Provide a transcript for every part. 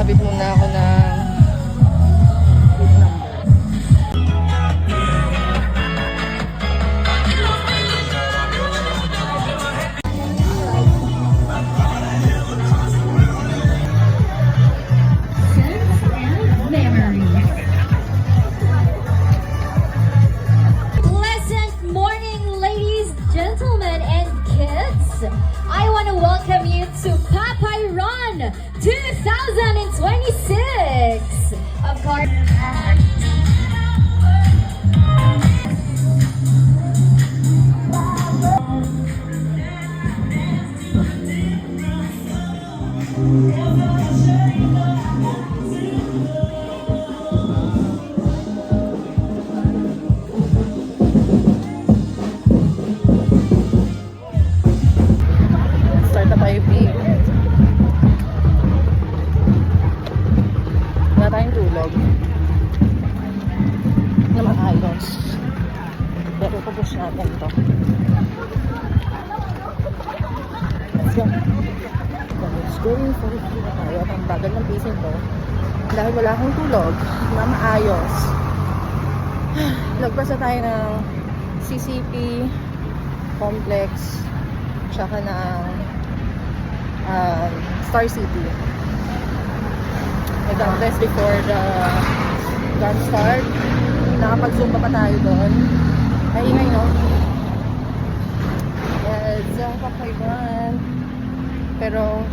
Sabit muna ako ng PIN number. Pleasant morning, ladies, gentlemen, and kids. I want to welcome you to Papay Run 2026. Of course. Start na tayo, P. Wala tayong tulog. Naman ayos. Pero pupush natin to. Let's go. Let's go. Tayo. Ang bagal ng pacing ko. Dahil wala akong tulog, maayos. Lagpas na tayo ng CCP complex tsaka ng Star City. Nag-rest before the gun start. Nakapag-zumba pa tayo doon. Ay, ingay, no? Yes, kakaiban. Pero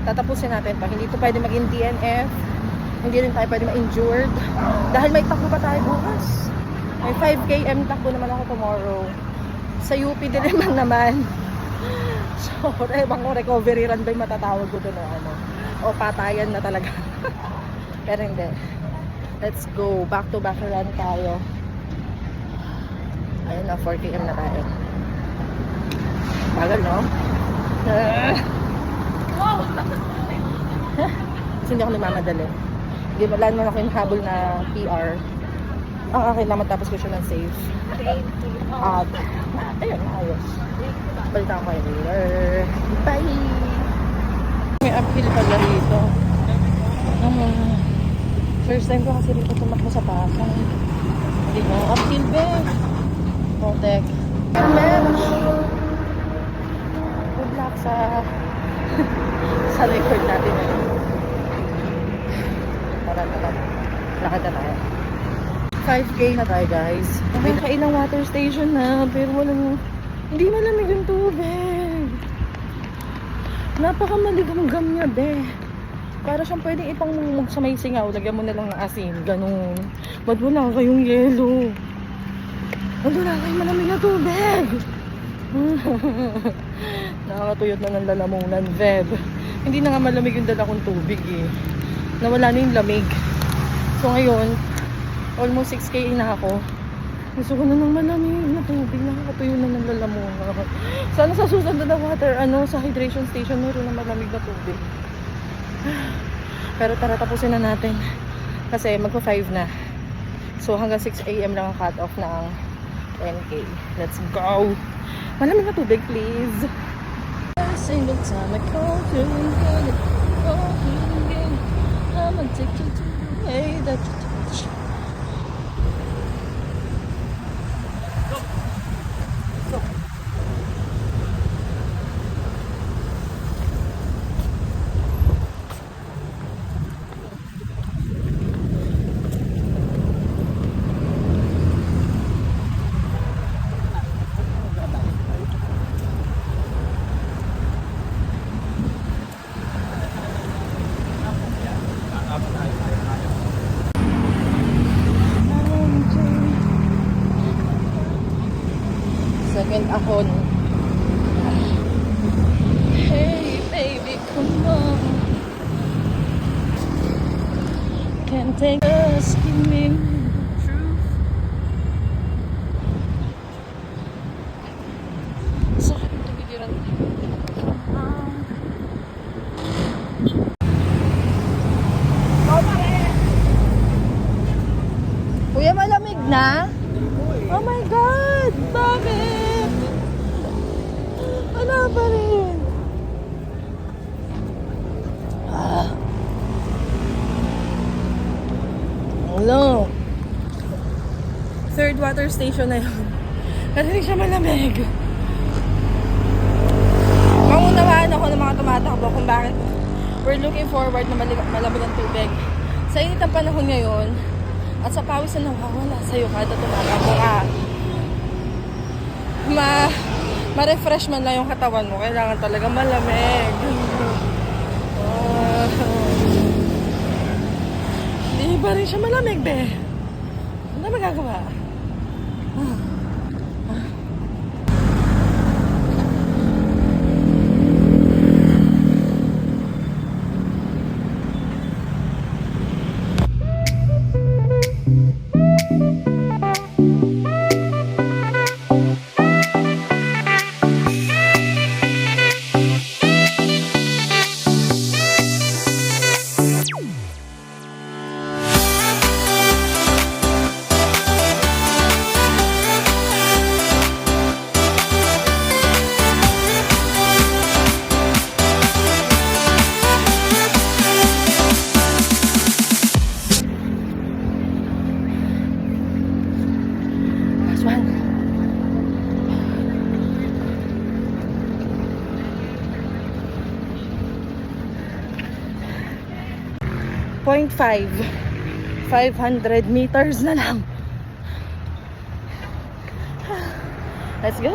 tatapusin natin pa. Hindi ito pwede maging DNF. Hindi rin tayo pwede ma-injured. Dahil may takbo pa tayo bukas. May 5 km takbo naman ako tomorrow. Sa UP din naman. So, ebang recovery run ba yung matatawag ko doon o ano? O patayan na talaga. Pero hindi. Let's go. Back to back run tayo. Ayun na, 4 km na tayo. Bagal, no? Wow! Kasi hindi ako nagmamadali. Hindi wala naman ako yung habol na PR. Ang akin naman tapos ko siya ng safe. At, ayun, ayos. Balitaan ko kayo later. Bye! May uphill pala rito. First time ko kasi rito tumakbo sa Pasay. Hindi mo, uphill be. Protect. Mensch! Good luck sa sa record natin ngayon. Tara. Lakad na tayo. 5K na tayo, guys. Okay, nakailang water station na, pero walang, hindi malamig yung tubig. Napakamaligam-gam niya, be. Para siyang pwedeng ipangmumog sa may singaw, lagyan mo na lang ng asin, ganun. Ba't wala kayong yelo? Ba't wala kayong malamig na tubig? Nakakatuyot na ng lalamunan, Veb. Hindi na nga malamig yung dala kong tubig, eh. Nawala na yung lamig. So ngayon, almost 6K na ako. Gusto ko na ng malamig na tubig. Nakakatuyo na ng lalamunan. Sana sa susunod na water, sa hydration station, meron na malamig na tubig. Pero tara, tapusin na natin. Kasi magpa-5 na. So hanggang 6 AM lang ang cut-off ng 10K. Let's go! Malamig na tubig, please! Every single time I call you, I'm addicted to the way that you touch. Second ahon. Hey baby, come on. Can't take us, give me the truth. Sakit ito bigiran. Kuya, malamig na? Oh my God! Bakit? Wala pa rin. water station na yun. Kasi hindi siya malamig. Maunawaan ako ng mga tumatakbo kung bakit we're looking forward na malamig ang tubig. Sa init ang panahon ngayon, at sa pawis na nawawala sa'yo kada tumatakbo ka, ma-refresh man lang yung katawan mo, kailangan talaga malamig. Hindi ba rin siya malamig, be? Ano magagawa? Last one. Point 500 meters na lang. Let's go!